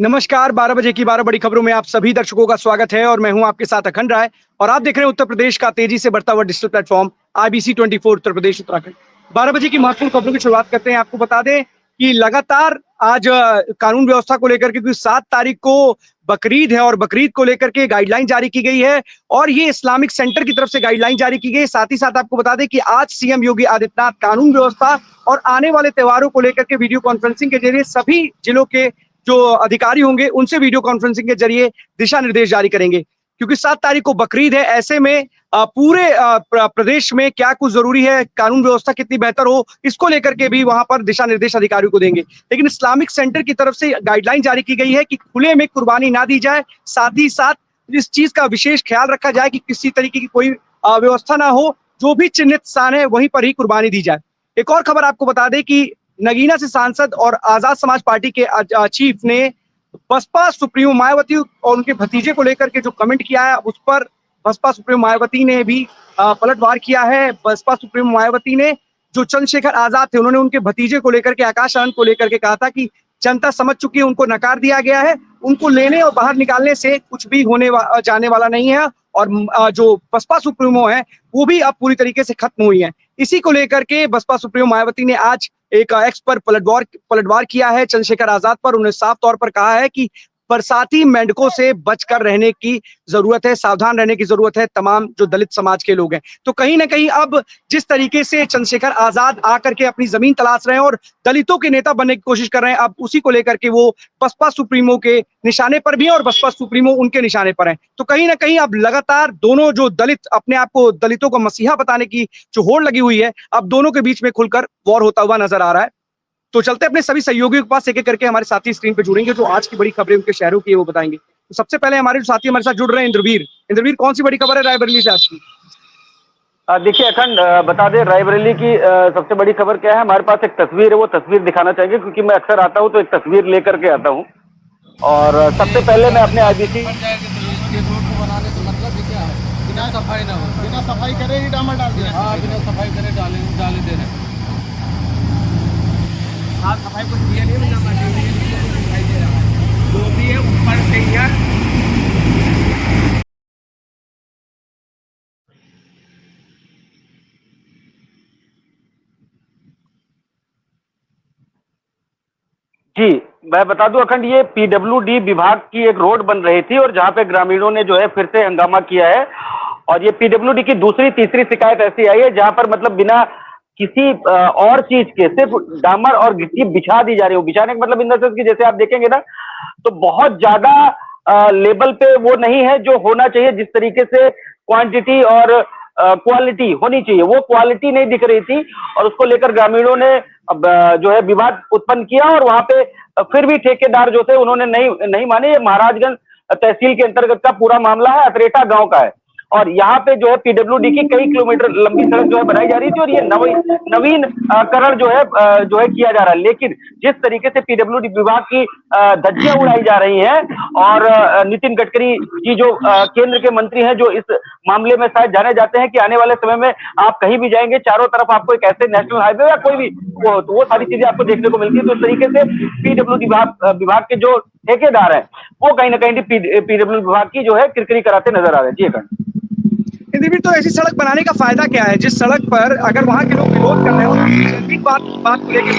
नमस्कार, 12 बजे की 12 बड़ी खबरों में आप सभी दर्शकों का स्वागत है और मैं हूं आपके साथ अखंड राय और आप देख रहे हैं उत्तर प्रदेश का तेजी से बढ़ता हुआ digital platform IBC 24 Uttar Pradesh Uttarakhand. 12 बजे की महत्वपूर्ण खबरों की शुरुआत करते हैं। आपको बता दें कि लगातार आज कानून व्यवस्था को लेकर के, क्योंकि 7 तारीख को बकरीद है और बकरीद को लेकर के गाइडलाइन जारी की गई है और ये इस्लामिक सेंटर की तरफ से गाइडलाइन जारी की गई है। साथ ही साथ आपको बता दें कि आज सीएम योगी आदित्यनाथ कानून व्यवस्था और आने वाले त्योहारों को लेकर के वीडियो कॉन्फ्रेंसिंग के जरिए सभी जिलों के जो अधिकारी होंगे उनसे वीडियो कॉन्फ्रेंसिंग के जरिए दिशा निर्देश जारी करेंगे, क्योंकि 7 तारीख को बकरीद है। ऐसे में पूरे प्रदेश में क्या कुछ जरूरी है, कानून व्यवस्था कितनी बेहतर हो, इसको लेकर के भी वहां पर दिशा निर्देश अधिकारियों को देंगे। लेकिन इस्लामिक सेंटर की तरफ से गाइडलाइन जारी की गई है कि खुले में कुर्बानी ना दी जाए, साथ ही साथ इस चीज का विशेष ख्याल रखा जाए कि किसी तरीके की कोई व्यवस्था ना हो, जो भी चिन्हित स्थान है वहीं पर ही कुर्बानी दी जाए। एक और खबर आपको बता दें कि नगीना से सांसद और आजाद समाज पार्टी के चीफ ने बसपा सुप्रीमो मायावती और उनके भतीजे को लेकर के जो कमेंट किया है, उस पर बसपा सुप्रीमो मायावती ने भी पलटवार किया है। बसपा सुप्रीमो मायावती ने जो चंद्रशेखर आजाद थे, उन्होंने उनके भतीजे को लेकर के, आकाश आनंद को लेकर के कहा था कि जनता समझ चुकी है, उनको नकार दिया गया है, उनको लेने और बाहर निकालने से कुछ भी जाने वाला नहीं है और जो बसपा सुप्रीमो है वो भी अब पूरी तरीके से खत्म हुई है। इसी को लेकर के बसपा सुप्रीमो मायावती ने आज एक एक्स पर पलटवार किया है चंद्रशेखर आजाद पर। उन्होंने साफ तौर पर कहा है कि बरसाती मेंढकों से बचकर रहने की जरूरत है, सावधान रहने की जरूरत है तमाम जो दलित समाज के लोग हैं। तो कहीं ना कहीं अब जिस तरीके से चंद्रशेखर आजाद आकर के अपनी जमीन तलाश रहे हैं और दलितों के नेता बनने की कोशिश कर रहे हैं, अब उसी को लेकर के वो बसपा सुप्रीमो के निशाने पर भी है और बसपा सुप्रीमो उनके निशाने पर है। तो कहीं ना कहीं अब लगातार दोनों जो दलित अपने आप को दलितों को मसीहा बताने की जो होड़ लगी हुई है, अब दोनों के बीच में खुलकर वॉर होता हुआ नजर आ रहा है। तो चलते अपने सभी सहयोगियों के पास एक एक करके हमारे साथी स्क्रीन पे जुड़ेंगे, जो आज की बड़ी खबरें उनके शहरों की है वो बताएंगे। तो सबसे पहले हमारे जो साथी हमारे साथ जुड़ रहे हैं, इंद्रवीर, कौन सी बड़ी खबर है रायबरेली से आज की? देखिए अखंड, बता दें रायबरेली की सबसे बड़ी खबर क्या है। हमारे पास एक तस्वीर है, वो तस्वीर दिखाना चाहेंगे क्योंकि मैं अक्सर आता हूं तो एक तस्वीर लेकर के आता हूं। और सबसे पहले मैं अपने आईबीसी रोड को बनाने से मतलब क्या है, बिना सफाई ना हो, बिना सफाई करे ही डामर डाल दिया। हाँ, बिना सफाई करे डाले दे रहे। साफ सफाई कुछ दिया नहीं, बिना मटेरियल दिखाई दे रहा है, जो भी है ऊपर से यार। जी, मैं बता दूं अखंड, ये पीडब्ल्यूडी विभाग की एक रोड बन रही थी और जहां पे ग्रामीणों ने जो है फिर से हंगामा किया है। और ये पीडब्ल्यूडी की दूसरी तीसरी शिकायत ऐसी आई है जहां पर मतलब बिना किसी और चीज के सिर्फ डामर और गिट्टी बिछा दी जा रही हो। बिछाने का मतलब इन द सेंस कि जैसे आप देखेंगे ना, तो बहुत ज्यादा लेवल पे वो नहीं है जो होना चाहिए। जिस तरीके से क्वांटिटी और क्वालिटी होनी चाहिए, वो क्वालिटी नहीं दिख रही थी और उसको लेकर ग्रामीणों ने अब जो है विवाद उत्पन्न किया। और वहां पे फिर भी ठेकेदार जो थे उन्होंने नहीं माने। ये महाराजगंज तहसील के अंतर्गत का पूरा मामला है, अतरेटा गांव का है। और यहाँ पे जो है पीडब्ल्यूडी की कई किलोमीटर लंबी सड़क जो है बनाई जा रही थी और ये नवीन करण जो है किया जा रहा है। लेकिन जिस तरीके से पीडब्ल्यूडी विभाग की धज्जियां उड़ाई जा रही हैं और नितिन गडकरी जी जो केंद्र के मंत्री हैं, जो इस मामले में शायद जाने जाते हैं कि आने वाले समय में आप कहीं भी जाएंगे चारों तरफ आपको एक ऐसे नेशनल हाईवे या कोई भी वो सारी चीजें आपको देखने को मिलती है। तो इस तरीके से पीडब्ल्यूडी विभाग के जो ठेकेदार हैं वो कहीं ना कहीं पीडब्ल्यू विभाग की जो है किरकिरी कराते नजर आ रहे हैं। जी अखंड, इंद्रवीर, तो ऐसी सड़क बनाने का फायदा क्या है जिस सड़क पर अगर वहां के लोग विरोध कर रहे हो, बात को लेकर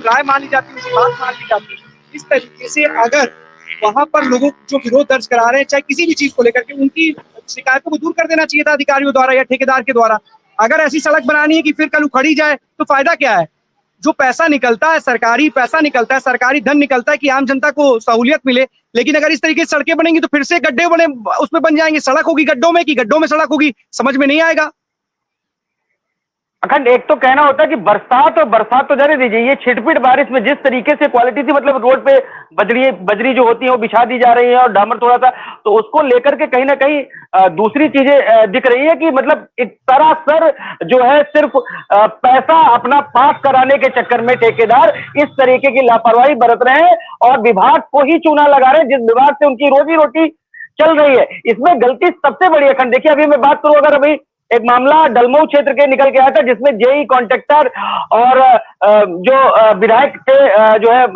राय मानी जाती है, उसकी बात मानी जाती है। इस तरीके से अगर वहां पर लोगों जो विरोध दर्ज करा रहे हैं, चाहे किसी भी चीज को लेकर के, उनकी शिकायतों को दूर कर देना चाहिए था अधिकारियों द्वारा या ठेकेदार के द्वारा। अगर ऐसी सड़क बनानी है कि फिर कल उखड़ी जाए तो फायदा क्या है? जो पैसा निकलता है, सरकारी पैसा निकलता है, सरकारी धन निकलता है कि आम जनता को सहूलियत मिले। लेकिन अगर इस तरीके से सड़कें बनेंगी तो फिर से गड्ढे बने उसमें बन जाएंगे। सड़क होगी गड्ढों में कि गड्ढों में सड़क होगी, समझ में नहीं आएगा। अखंड, एक तो कहना होता है कि बरसात तो जाने दीजिए, ये छिटपिट बारिश में जिस तरीके से क्वालिटी थी, मतलब रोड पे बजरी जो होती है वो बिछा दी जा रही है और डामर थोड़ा सा, तो उसको लेकर के कहीं ना कहीं दूसरी चीजें दिख रही है कि मतलब एक सरासर जो है सिर्फ पैसा अपना पास कराने के चक्कर में ठेकेदार इस तरीके की लापरवाही बरत रहे हैं और विभाग को ही चूना लगा रहे हैं जिस विभाग से उनकी रोजी रोटी चल रही है। इसमें गलती सबसे बड़ी अखंड, देखिए अभी मैं बात करूं, अगर अभी एक मामला डलमऊ क्षेत्र के निकल के आया था जिसमें जेई कॉन्ट्रैक्टर और जो विधायक थे जो है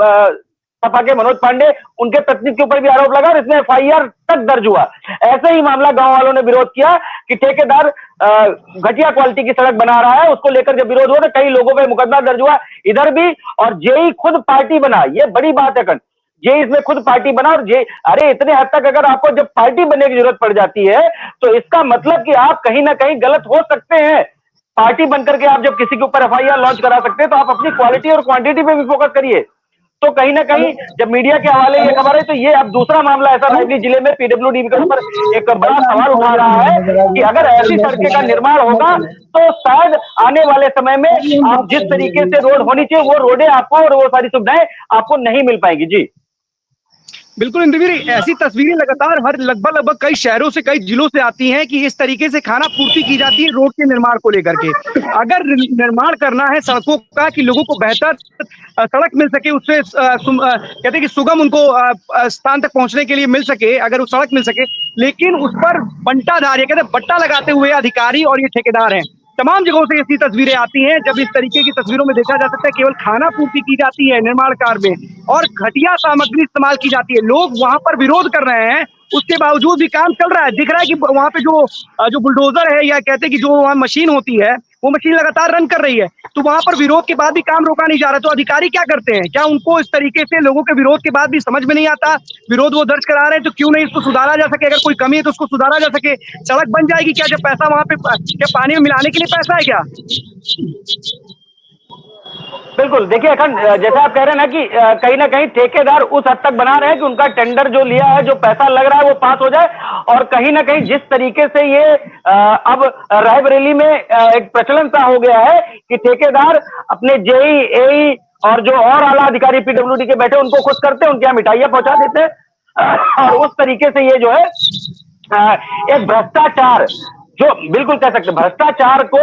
सपा के मनोज पांडे, उनके पत्नी के ऊपर भी आरोप लगा और इसमें एफआईआर तक दर्ज हुआ। ऐसे ही मामला गांव वालों ने विरोध किया कि ठेकेदार घटिया क्वालिटी की सड़क बना रहा है, उसको लेकर जब विरोध हुआ तो कई लोगों पे मुकदमा दर्ज हुआ इधर भी। और जेई खुद पार्टी बना, ये बड़ी बात है कन, जेई इसमें खुद पार्टी बना। और जे अरे इतने हद तक अगर आपको जब पार्टी बनने की जरूरत पड़ जाती है तो इसका मतलब कि आप कहीं ना कहीं गलत हो सकते हैं। पार्टी बनकर के आप जब किसी के ऊपर एफआईआर लॉन्च करा सकते हैं तो आप अपनी क्वालिटी और क्वांटिटी पे भी फोकस करिए। तो कहीं ना कहीं जब मीडिया के हवाले ये खबर है तो ये अब दूसरा मामला ऐसा रायबरेली जिले में पीडब्ल्यूडी के ऊपर एक बड़ा सवाल उठा रहा है कि अगर ऐसी सड़कें का निर्माण होगा तो शायद आने वाले समय में आप जिस तरीके से रोड होनी चाहिए वो रोडें आपको और वो सारी सुविधाएं आपको नहीं मिल पाएगी। जी बिल्कुल इंद्रवीर, ऐसी तस्वीरें लगातार हर लगभग कई शहरों से, कई जिलों से आती हैं कि इस तरीके से खाना पूर्ति की जाती है रोड के निर्माण को लेकर के। अगर निर्माण करना है सड़कों का कि लोगों को बेहतर सड़क मिल सके, उससे कहते हैं कि सुगम उनको स्थान तक पहुंचने के लिए मिल सके, अगर वो सड़क मिल सके, लेकिन उस पर बंटाधार, कहते हैं बट्टा लगाते हुए अधिकारी और ये ठेकेदार हैं। तमाम जगहों से ऐसी तस्वीरें आती हैं जब इस तरीके की तस्वीरों में देखा जा सकता है केवल खाना पूर्ति की जाती है निर्माण कार्य में और घटिया सामग्री इस्तेमाल की जाती है। लोग वहां पर विरोध कर रहे हैं, उसके बावजूद भी काम चल रहा है। दिख रहा है कि वहां पे जो बुलडोजर है या कहते हैं कि जो वहां मशीन होती है वो मशीन लगातार रन कर रही है, तो वहां पर विरोध के बाद भी काम रोका नहीं जा रहा। तो अधिकारी क्या करते हैं? क्या उनको इस तरीके से लोगों के विरोध के बाद भी समझ में नहीं आता? विरोध वो दर्ज करा रहे हैं तो क्यों नहीं इसको सुधारा जा सके? अगर कोई कमी है तो उसको सुधारा जा सके। सड़क बन जाएगी क्या जब पैसा वहां पे क्या पानी में मिलाने के लिए पैसा है क्या? बिल्कुल, देखिए अखंड, जैसा आप कह रहे हैं ना कि कहीं ना कहीं ठेकेदार उस हद तक बना रहे हैं कि उनका टेंडर जो लिया है, जो पैसा लग रहा है वो पास हो जाए। और कहीं ना कहीं जिस तरीके से ये अब रायबरेली में एक प्रचलन सा हो गया है कि ठेकेदार अपने जेई एई और जो और आला अधिकारी पीडब्ल्यूडी के बैठे उनको खुश करते हैं, उनके यहाँ मिठाइयां पहुंचा देते हैं और उस तरीके से ये जो है एक भ्रष्टाचार, जो बिल्कुल कह सकते भ्रष्टाचार को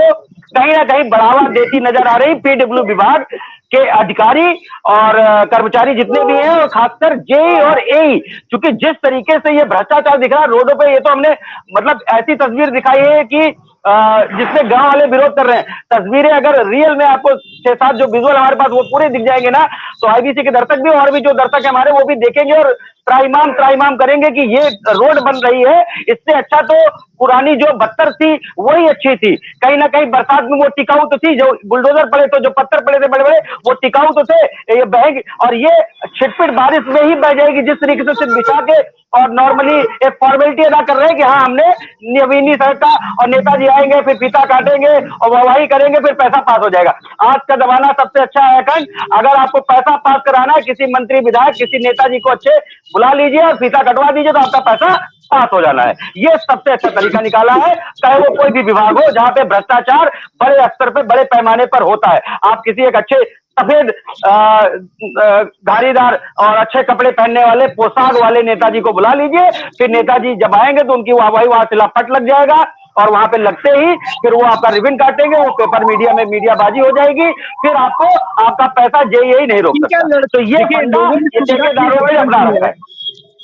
कहीं ना कहीं बढ़ावा देती नजर आ रही पीडब्ल्यू विभाग के अधिकारी और कर्मचारी जितने भी हैं, और खासकर जेई और एई। क्योंकि जिस तरीके से ये भ्रष्टाचार दिख रहा है रोडों पे, ये तो हमने मतलब ऐसी तस्वीर दिखाई है कि जिसमें गांव वाले विरोध कर रहे हैं। तस्वीरें अगर रियल में आपको 6-7 जो विजुअल हमारे पास वो पूरे दिख जाएंगे ना, तो आईबीसी के दर्शक भी और भी जो दर्शक है हमारे वो भी देखेंगे और त्राईमाम करेंगे कि ये रोड बन रही है। इससे अच्छा तो पुरानी जो बत्तर थी वही अच्छी थी। कहीं ना कहीं बरसात में वो टिकाऊ तो थी, जो बुलडोजर पड़े तो जो पत्थर पड़े थे बड़े बड़े वो टिकाऊ तो थे, ये बहेगी। और ये छिटपिट बारिश में ही बह जाएगी जिस तरीके से सिर्फ बिछा के और नॉर्मली एक फॉर्मेलिटी अदा कर रहे हैं कि हाँ हमने नवीनी सड़क का, और नेताजी आएंगे फिर फीता काटेंगे और वाहवाही करेंगे फिर पैसा पास हो जाएगा। आज का जमाना सबसे अच्छा है खंड, अगर आपको पैसा पास कराना है किसी मंत्री विधायक किसी नेताजी को अच्छे बुला लीजिए और फीता कटवा दीजिए तो आपका पैसा पास हो जाना है। ये सबसे अच्छा तरीका निकाला है, चाहे वो कोई भी विभाग हो जहां पे भ्रष्टाचार बड़े स्तर पे बड़े पैमाने पर होता है। आप किसी एक अच्छे सफेद धारीदार और अच्छे कपड़े पहनने वाले पोशाक वाले नेताजी को बुला लीजिए, फिर नेताजी जब आएंगे तो उनकी वाहवाही वहां से लपट लग जाएगा और वहां पे लगते ही फिर वो आपका रिबन काटेंगे, वो पेपर मीडिया में मीडियाबाजी हो जाएगी, फिर आपको आपका पैसा जेई नहीं रोक सकता। तो ये ठेकेदारों में अपना रखा है।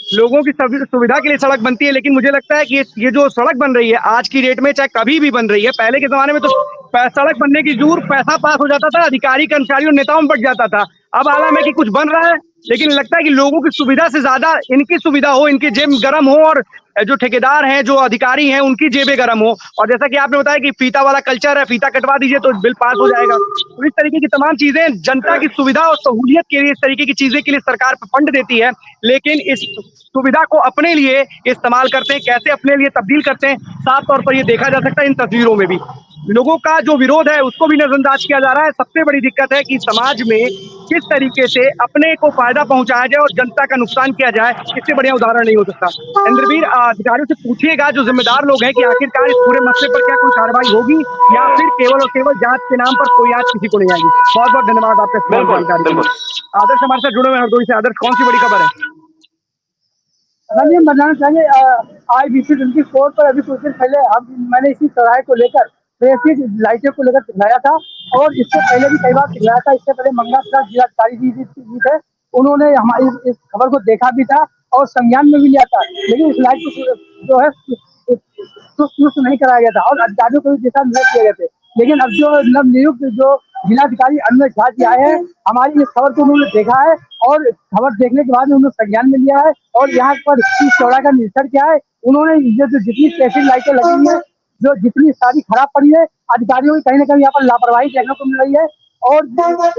लोगों की सुविधा के लिए सड़क बनती है, लेकिन मुझे लगता है कि ये जो सड़क बन रही है आज की डेट में, चाहे कभी भी बन रही है, पहले के जमाने में तो सड़क बनने की जरूर पैसा पास हो जाता था, अधिकारी कर्मचारी और नेताओं में बढ़ जाता था। अब आलम है कि कुछ बन रहा है, लेकिन लगता है कि लोगों की सुविधा से ज्यादा इनकी सुविधा हो, इनकी जेब गर्म हो और जो ठेकेदार हैं जो अधिकारी हैं उनकी जेबें गर्म हो। और जैसा कि आपने बताया कि फीता वाला कल्चर है, फीता कटवा दीजिए तो बिल पास हो जाएगा। तो इस तरीके की तमाम चीजें जनता की सुविधा और सहूलियत के लिए, इस तरीके की चीजें के लिए सरकार फंड देती है, लेकिन इस सुविधा को अपने लिए इस्तेमाल करते हैं, कैसे अपने लिए तब्दील करते हैं, साफ तौर पर ये देखा जा सकता है इन तस्वीरों में भी। लोगों का जो विरोध है उसको भी नजरअंदाज किया जा रहा है। सबसे बड़ी दिक्कत है कि समाज में किस तरीके से अपने को फायदा पहुंचाया जाए और जनता का नुकसान किया जाए, इससे बढ़िया उदाहरण नहीं हो सकता। इंद्रवीर, अधिकारियों से पूछिएगा जो जिम्मेदार लोग हैं कि आखिरकार इस पूरे मसले पर क्या कोई कार्रवाई होगी या फिर केवल और केवल जांच के नाम पर कोई आज किसी को नहीं आएगी। बहुत बहुत धन्यवाद आपका जानकारी के लिए। आदर्श हमारे साथ जुड़े हुए हैं हरदोई से। आदर्श, कौन सी बड़ी खबर है? ये बताना चाहिए IBC 24 पर अभी कुछ दिन पहले मैंने इसी चौराहे को लेकर ट्रैफिक लाइटों को लेकर दिखाया था और इससे पहले भी कई बार दिखाया था। इससे पहले मंगला प्रसाद जिलाधिकारी जी थे, उन्होंने हमारी इस खबर को देखा भी था और संज्ञान में भी लिया था, लेकिन इस लाइट को जो है नहीं कराया गया था और अधिकारियों को भी दिशा निर्देश दिए गए थे। लेकिन अब जो नवनियुक्त जो जिलाधिकारी अनवर झा जी आए हैं, हमारी इस खबर को उन्होंने देखा है और खबर देखने के बाद में उन्होंने संज्ञान में लिया है और यहाँ पर इस चौराहे का निरीक्षण किया है। उन्होंने ये जो जितनी ट्रैफिक लाइटें लगी हुई है, जो जितनी सारी खराब पड़ी है, अधिकारियों की कहीं ना कहीं यहाँ पर लापरवाही देखने को मिल रही है और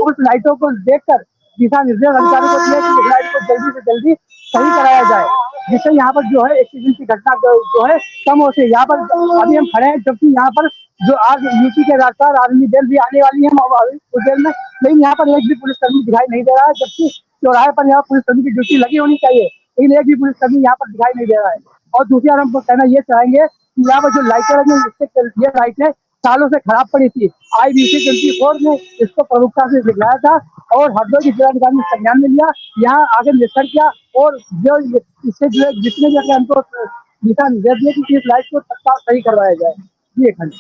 उस लाइटों को देखकर दिशा निर्देश अधिकारियों को दिया कि इस लाइट को जल्दी से जल्दी सही कराया जाए, जिससे यहाँ पर जो है एक्सीडेंट की घटना जो है कम हो सके। यहाँ पर अभी हम खड़े हैं, जबकि यहाँ पर जो आज यूपी के रास्ता आर्मी बेल भी आने वाली है कुछ देर में, लेकिन यहाँ पर एक भी पुलिसकर्मी दिखाई नहीं दे रहा है, जबकि चौराहे पर यहाँ पुलिसकर्मी की ड्यूटी लगी होनी चाहिए, लेकिन एक भी पुलिसकर्मी यहाँ पर दिखाई नहीं दे रहा है। और दूसरी बार हम कहना ये चाहेंगे कि यहाँ पर जो लाइटें लगी इससे ये लाइटें सालों से खराब पड़ी थी। IBC 24 ने इसको प्रमुखता से दिखलाया था और हरदोई के जिलाधिकारी ने संज्ञान में लिया, यहाँ आगे निरीक्षण किया और जो इससे जो जितने भी हमको दिशा निर्देश दिए कि इस लाइट को तत्काल सही करवाया जाए। जी खंड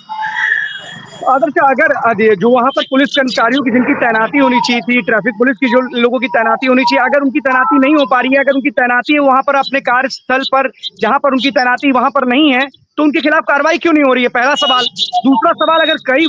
आदर्श, अगर जो वहां पर पुलिस कर्मचारियों की जिनकी तैनाती होनी चाहिए थी, ट्रैफिक पुलिस की जो लोगों की तैनाती होनी चाहिए, अगर उनकी तैनाती नहीं हो पा रही है, अगर उनकी तैनाती है वहां पर अपने कार्यस्थल पर जहां पर उनकी तैनाती वहां पर नहीं है, तो उनके खिलाफ कार्रवाई क्यों नहीं हो रही है? पहला सवाल। दूसरा सवाल, अगर कई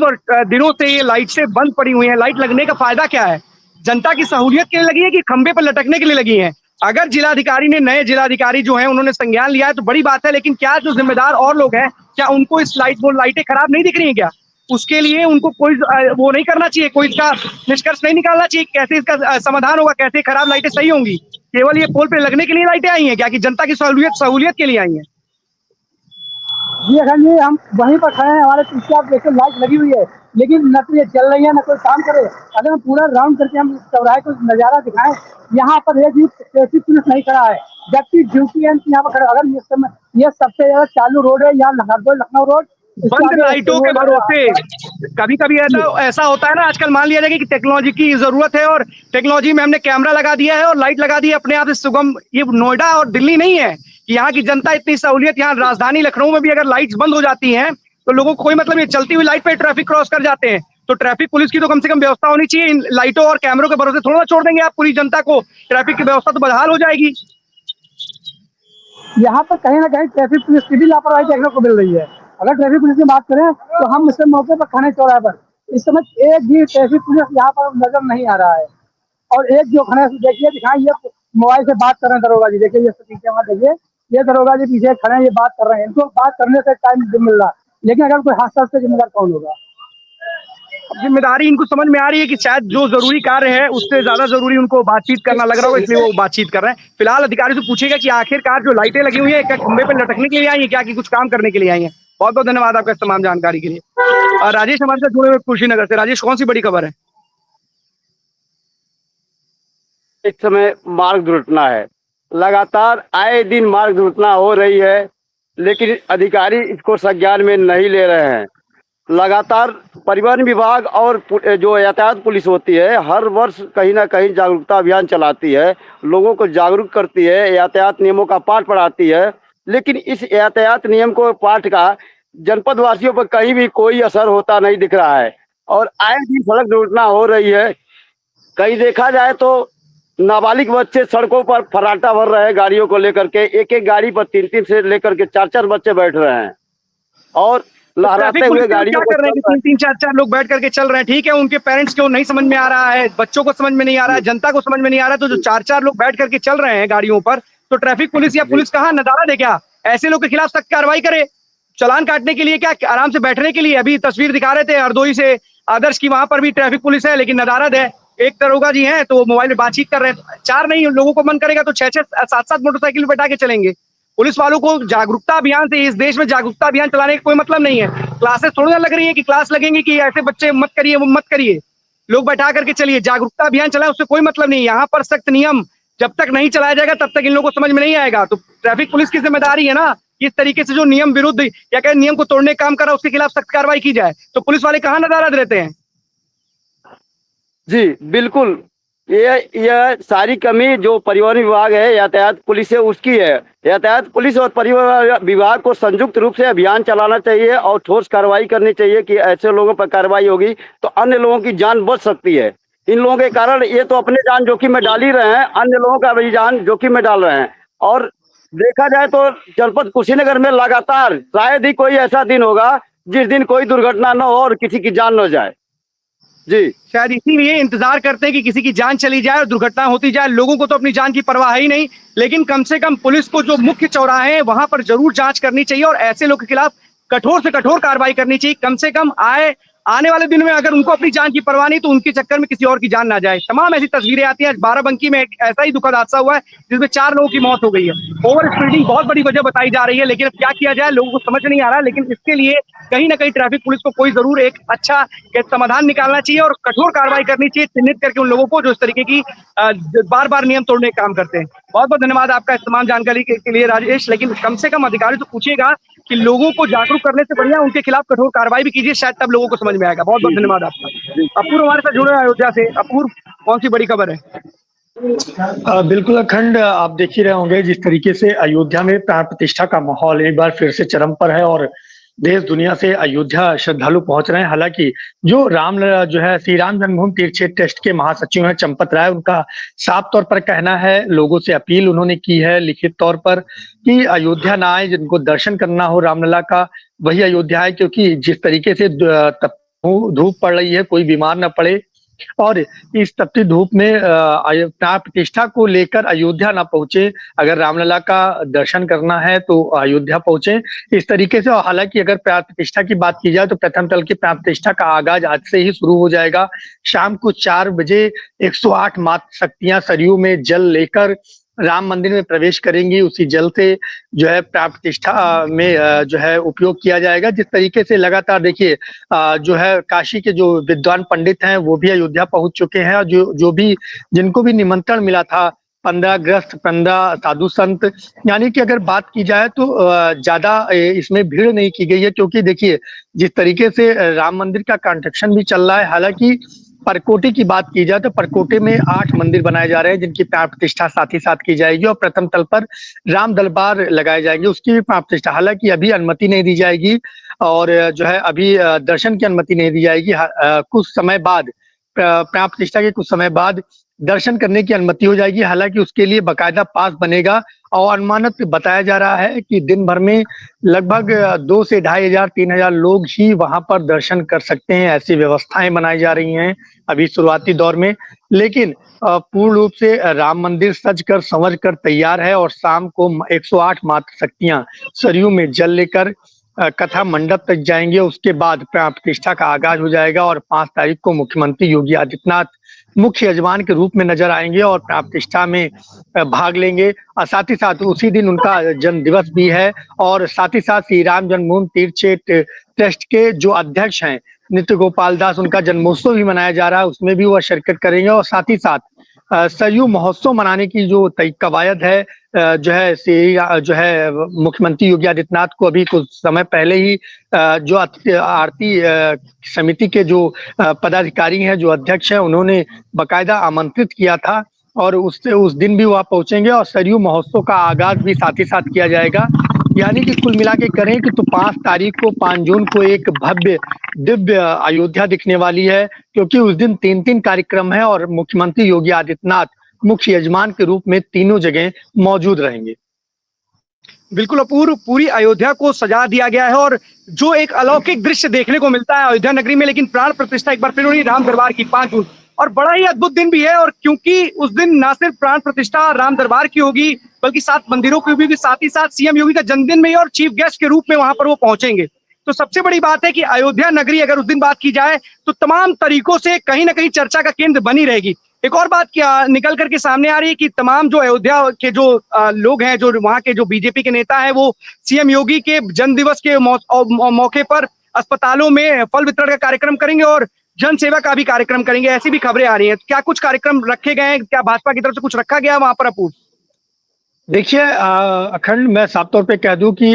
दिनों से ये लाइट से बंद पड़ी हुई है, लाइट लगने का फायदा क्या है? जनता की सहूलियत के लिए लगी है कि खंबे पर लटकने के लिए लगी है? अगर जिलाधिकारी ने, नए जिलाधिकारी जो है उन्होंने संज्ञान लिया है तो बड़ी बात है, लेकिन क्या जो जिम्मेदार और लोग हैं, क्या उनको इस वो लाइटें खराब नहीं दिख रही है क्या? उसके लिए उनको कोई वो नहीं करना चाहिए, कोई इसका निष्कर्ष नहीं निकालना चाहिए, कैसे इसका समाधान होगा, कैसे खराब लाइटें सही होंगी? केवल ये पोल पे लगने के लिए लाइटें आई हैं क्या, कि जनता की सहूलियत के लिए आई हैं? जी अखंड जी, हम वहीं पर खड़े हैं, हमारे पीछे आप देखो लाइट लगी हुई है, लेकिन न तो ये चल रही है न कोई काम करे। अगर हम पूरा राउंड करके हम चौराहे को नजारा दिखाएं, यहाँ पर एक भी ट्रैफिक पुलिस नहीं खड़ा है, जबकि ड्यूटी है यहाँ पर खड़ा। अगर इस समय ये सबसे ज्यादा चालू रोड है यहाँ हरदोई लखनऊ रोड, बंद लाइटों के भरोसे कभी कभी ऐसा होता है ना, आजकल मान लिया जाए कि टेक्नोलॉजी की जरूरत है और टेक्नोलॉजी में हमने कैमरा लगा दिया है और लाइट लगा दी है अपने आप से सुगम। ये नोएडा और दिल्ली नहीं है कि यहाँ की जनता इतनी सहूलियत, यहाँ राजधानी लखनऊ में भी अगर लाइट्स बंद हो जाती हैं तो लोगों को कोई मतलब, ये चलती हुई लाइट पे ट्रैफिक क्रॉस कर जाते हैं। तो ट्रैफिक पुलिस की तो कम से कम व्यवस्था होनी चाहिए। इन लाइटों और कैमरों के भरोसे थोड़ा छोड़ देंगे आप पूरी जनता को, ट्रैफिक की व्यवस्था तो बदहाल हो जाएगी। यहाँ पर कहीं ना कहीं ट्रैफिक पुलिस की भी लापरवाही देखने को मिल रही है। अगर ट्रैफिक पुलिस की बात करें तो हम इस मौके पर खड़े चौराहे पर, इस समय एक भी ट्रैफिक पुलिस यहाँ पर नजर नहीं आ रहा है। और एक जो खड़े देखिए दिखाएं, ये मोबाइल से बात कर रहे हैं दरोगा जी, देखिए ये पीछे वहाँ देखिए, ये दरोगा जी पीछे खड़े हैं, ये बात कर रहे हैं, इनको बात करने से टाइम मिल रहा है, लेकिन अगर कोई हादसा से जिम्मेदार कौन होगा? जिम्मेदारी इनको समझ में आ रही है कि शायद जो जरूरी कार्य है उससे ज्यादा जरूरी उनको बातचीत करना लग रहा होगा, इसलिए वो बातचीत कर रहे हैं। फिलहाल अधिकारी से पूछेगा कि आखिरकार जो लाइटें लगी हुई है क्या खंबे पर लटकने के लिए आई है, क्या कि कुछ काम करने के लिए आई है? बहुत बहुत धन्यवाद आपका तमाम जानकारी के लिए। और राजेश हमारे साथ जुड़े हुए कुशीनगर से। राजेश, कौन सी बड़ी खबर है? इस समय मार्ग दुर्घटना है, लगातार आए दिन मार्ग दुर्घटना हो रही है, लेकिन अधिकारी इसको संज्ञान में नहीं ले रहे हैं। लगातार परिवहन विभाग और जो यातायात पुलिस होती है हर वर्ष कहीं ना कहीं जागरूकता अभियान चलाती है, लोगों को जागरूक करती है, यातायात नियमों का पाठ पढ़ाती है, लेकिन इस यातायात नियम को पाठ का जनपद वासियों पर कहीं भी कोई असर होता नहीं दिख रहा है और आए दिन सड़क दुर्घटना हो रही है। कहीं देखा जाए तो नाबालिग बच्चे सड़कों पर फर्राटा भर रहे हैं गाड़ियों को लेकर के, एक एक गाड़ी पर 3-3 से लेकर के 4-4 बच्चे बैठ रहे हैं और लहराते हुए गाड़ियों को कर रहे हैं कि 3-3 4-4 लोग बैठ करके चल रहे हैं। ठीक है, उनके पेरेंट्स को नहीं समझ में आ रहा है, बच्चों को समझ में नहीं आ रहा है, जनता को समझ में नहीं आ रहा है, तो जो 4-4 लोग बैठ करके चल रहे हैं गाड़ियों पर, तो ट्रैफिक पुलिस या पुलिस कहाँ नजारा दे क्या? ऐसे लोग के खिलाफ सख्त कार्रवाई करे। चालान काटने के लिए क्या, आराम से बैठने के लिए? अभी तस्वीर दिखा रहे थे हरदोई से आदर्श की, वहां पर भी ट्रैफिक पुलिस है लेकिन नदारद है। एक दरोगा जी हैं तो मोबाइल में बातचीत कर रहे हैं। 4 नहीं, लोगों को मन करेगा तो 6-6 7-7 मोटरसाइकिल बैठा के चलेंगे। पुलिस वालों को जागरूकता अभियान से, इस देश में जागरूकता अभियान चलाने का कोई मतलब नहीं है। क्लासेस थोड़ी ना लग रही है कि क्लास लगेंगी कि ऐसे बच्चे मत करिए वो मत करिए, लोग बैठा करके चलिए। जागरूकता अभियान चलाए, उससे कोई मतलब नहीं है। यहाँ पर सख्त नियम जब तक नहीं चलाया जाएगा तब तक इन लोगों को समझ में नहीं आएगा। तो ट्रैफिक पुलिस की जिम्मेदारी है ना, इस तरीके से जो नियम विरुद्ध या कहें नियम को तोड़ने का काम कर रहा है उसके खिलाफ सख्त कार्रवाई की जाए। तो पुलिस वाले कहाँ नदारद रहते हैं? जी बिल्कुल, यह सारी कमी जो परिवहन विभाग है, यातायात पुलिस है, उसकी है। यातायात पुलिस और परिवहन विभाग को संयुक्त रूप से अभियान चलाना चाहिए और ठोस कार्रवाई करनी चाहिए कि ऐसे लोगों पर कार्रवाई होगी तो अन्य लोगों की जान बच सकती है। इन लोगों के कारण ये तो अपने जान जोखिम में डाल ही रहे हैं, अन्य लोगों का भी जान जोखिम में डाल रहे हैं। और देखा जाए तो जनपद कुशीनगर में लगातार शायद ही कोई ऐसा दिन होगा जिस दिन कोई दुर्घटना न हो और किसी की जान न जाए। जी। शायद इसीलिए इंतजार करते हैं कि किसी की जान चली जाए और दुर्घटना होती जाए। लोगों को तो अपनी जान की परवाह ही नहीं, लेकिन कम से कम पुलिस को जो मुख्य चौराहे हैं वहां पर जरूर जांच करनी चाहिए और ऐसे लोगों के खिलाफ कठोर से कठोर कार्रवाई करनी चाहिए। कम से कम आने वाले दिन में अगर उनको अपनी जान की परवाह नहीं तो उनके चक्कर में किसी और की जान ना जाए। तमाम ऐसी तस्वीरें आती हैं। आज बाराबंकी में एक ऐसा ही दुखद हादसा हुआ है जिसमें 4 लोगों की मौत हो गई है। ओवर स्पीडिंग बहुत बड़ी वजह बताई जा रही है, लेकिन अब क्या किया जाए लोगों को समझ नहीं आ रहा। लेकिन इसके लिए कहीं ना कहीं ट्रैफिक पुलिस को कोई जरूर एक अच्छा समाधान निकालना चाहिए और कठोर कार्रवाई करनी चाहिए, चिन्हित करके उन लोगों को जो इस तरीके की बार बार नियम तोड़ने का काम करते हैं। बहुत बहुत धन्यवाद आपका इस तमाम जानकारी के लिए राजेश। लेकिन कम से कम अधिकारी तो पूछिएगा कि लोगों को जागरूक करने से बढ़िया उनके खिलाफ कठोर कार्रवाई भी कीजिए, शायद तब लोगों को समझ में आएगा। बहुत बहुत धन्यवाद आपका। अपूर्व हमारे साथ जुड़े हैं अयोध्या से। अपूर्व, कौन सी बड़ी खबर है? बिल्कुल अखंड, आप देख ही रहे होंगे जिस तरीके से अयोध्या में प्राण प्रतिष्ठा का माहौल एक बार फिर से चरम पर है और देश दुनिया से अयोध्या श्रद्धालु पहुंच रहे हैं। हालांकि जो रामलला जो है श्री राम जन्मभूमि तीर्थ क्षेत्र ट्रस्ट के महासचिव हैं चंपत राय, उनका साफ तौर पर कहना है, लोगों से अपील उन्होंने की है लिखित तौर पर कि अयोध्या ना आए, जिनको दर्शन करना हो रामलला का वही अयोध्या आए, क्योंकि जिस तरीके से धूप पड़ रही है कोई बीमार न पड़े और इस तपती धूप में प्राण प्रतिष्ठा को लेकर अयोध्या ना पहुंचे। अगर रामलला का दर्शन करना है तो अयोध्या पहुंचे इस तरीके से। और हालांकि अगर प्राण प्रतिष्ठा की बात की जाए तो प्रथम तल की प्राण प्रतिष्ठा का आगाज आज से ही शुरू हो जाएगा। शाम को 4 बजे 108 मातृ शक्तियां सरयू में जल लेकर राम मंदिर में प्रवेश करेंगी। उसी जल से जो है प्राण प्रतिष्ठा में जो है उपयोग किया जाएगा। जिस तरीके से लगातार देखिए जो है काशी के जो विद्वान पंडित हैं वो भी अयोध्या पहुंच चुके हैं और जो भी जिनको भी निमंत्रण मिला था 15 ग्रस्त 15 साधु संत, यानी कि अगर बात की जाए तो ज्यादा इसमें भीड़ नहीं की गई है, क्योंकि देखिए जिस तरीके से राम मंदिर का कंस्ट्रक्शन भी चल रहा है। हालांकि परकोटे की बात की जाए तो परकोटे में 8 मंदिर बनाए जा रहे हैं जिनकी प्राण प्रतिष्ठा साथ ही साथ की जाएगी और प्रथम तल पर राम दरबार लगाए जाएंगे, उसकी भी प्राण प्रतिष्ठा। हालांकि अभी अनुमति नहीं दी जाएगी और जो है अभी दर्शन की अनुमति नहीं दी जाएगी। कुछ समय बाद प्राण प्रतिष्ठा के कुछ समय बाद दर्शन करने की अनुमति हो जाएगी। हालांकि उसके लिए बकायदा पास बनेगा और अनुमानित बताया जा रहा है कि दिन भर में लगभग 2 से 2,500 3,000 लोग ही वहां पर दर्शन कर सकते हैं। ऐसी व्यवस्थाएं बनाई जा रही हैं अभी शुरुआती दौर में, लेकिन पूर्ण रूप से राम मंदिर सज कर संवर कर तैयार है और शाम को 108 मातृ शक्तियां सरयू में जल लेकर कथा मंडप तक जाएंगे। उसके बाद प्राण प्रतिष्ठा का आगाज हो जाएगा और 5 तारीख को मुख्यमंत्री योगी आदित्यनाथ मुख्य यजमान के रूप में नजर आएंगे और प्राण प्रतिष्ठा में भाग लेंगे। और साथ ही साथ उसी दिन उनका जन्म दिवस भी है और साथ ही साथ श्री राम जन्मभूमि तीर्थ क्षेत्र ट्रस्ट के जो अध्यक्ष हैं नित्य गोपाल दास, उनका जन्मोत्सव भी मनाया जा रहा है, उसमें भी वह शिरकत करेंगे। और साथ ही साथ सरयू महोत्सव मनाने की जो कवायद है जो है मुख्यमंत्री योगी आदित्यनाथ को अभी कुछ समय पहले ही जो आरती समिति के जो पदाधिकारी हैं, जो अध्यक्ष हैं, उन्होंने बकायदा आमंत्रित किया था और उस दिन भी वहां पहुंचेंगे और सरयू महोत्सव का आगाज भी साथ ही साथ किया जाएगा। यानी कि कुल मिला के करें कि तो 5 तारीख को 5 जून को एक भव्य दिव्य अयोध्या दिखने वाली है, क्योंकि उस दिन 3 कार्यक्रम है और मुख्यमंत्री योगी आदित्यनाथ मुख्य यजमान के रूप में तीनों जगह मौजूद रहेंगे। बिल्कुल अपूर्व, पूरी अयोध्या को सजा दिया गया है और जो एक अलौकिक दृश्य देखने को मिलता है अयोध्या नगरी में। लेकिन प्राण प्रतिष्ठा एक बार फिर हुई राम दरबार की 5 जून और बड़ा ही अद्भुत दिन भी है। और क्योंकि उस दिन ना सिर्फ प्राण प्रतिष्ठा राम दरबार की होगी बल्कि 7 मंदिरों की भी, साथ ही साथ सीएम योगी का जन्मदिन में और चीफ गेस्ट के रूप में वहां पर वो पहुंचेंगे। तो सबसे बड़ी बात है कि अयोध्या नगरी अगर उस दिन बात की जाए तो तमाम तरीकों से कहीं ना कहीं चर्चा का केंद्र बनी रहेगी। एक और बात क्या निकल करके सामने आ रही है कि तमाम जो अयोध्या के जो लोग हैं, जो वहां के जो बीजेपी के नेता हैं, वो सीएम योगी के जन्मदिवस के मौके पर अस्पतालों में फल वितरण का कार्यक्रम करेंगे और जन सेवा का भी कार्यक्रम करेंगे। ऐसी भी खबरें आ रही हैं। क्या कुछ कार्यक्रम रखे गए हैं? क्या भाजपा की तरफ से कुछ रखा गया वहां पर अपूर्व? देखिए अखंड, मैं साफ तौर पे कह दूं कि